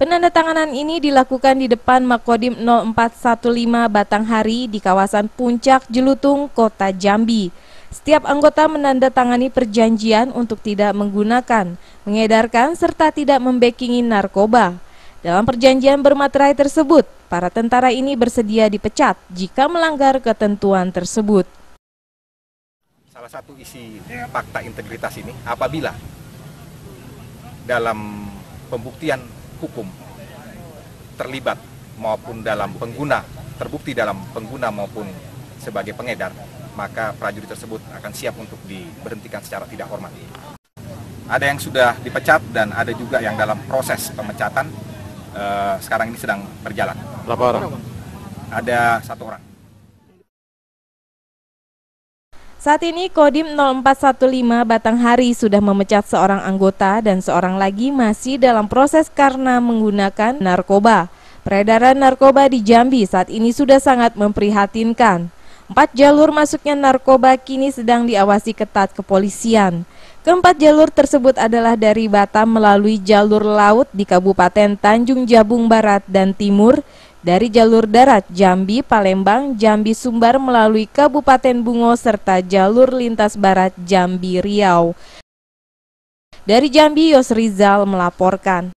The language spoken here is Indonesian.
Penandatanganan ini dilakukan di depan Makodim 0415 Batanghari di kawasan Puncak Jelutung, Kota Jambi. Setiap anggota menandatangani perjanjian untuk tidak menggunakan, mengedarkan, serta tidak membackingi narkoba. Dalam perjanjian bermaterai tersebut, para tentara ini bersedia dipecat jika melanggar ketentuan tersebut. Salah satu isi fakta integritas ini, apabila dalam pembuktian hukum terlibat maupun dalam pengguna, terbukti dalam pengguna maupun sebagai pengedar, maka prajurit tersebut akan siap untuk diberhentikan secara tidak hormat. Ada yang sudah dipecat dan ada juga yang dalam proses pemecatan, sekarang ini sedang berjalan. Berapa orang? Ada 1 orang. Saat ini Kodim 0415 Batanghari sudah memecat seorang anggota dan seorang lagi masih dalam proses karena menggunakan narkoba. Peredaran narkoba di Jambi saat ini sudah sangat memprihatinkan. 4 jalur masuknya narkoba kini sedang diawasi ketat kepolisian. Keempat jalur tersebut adalah dari Batam melalui jalur laut di Kabupaten Tanjung Jabung Barat dan Timur, dari jalur darat Jambi, Palembang, Jambi, Sumbar melalui Kabupaten Bungo, serta jalur lintas barat Jambi, Riau. Dari Jambi, Yos Rizal melaporkan.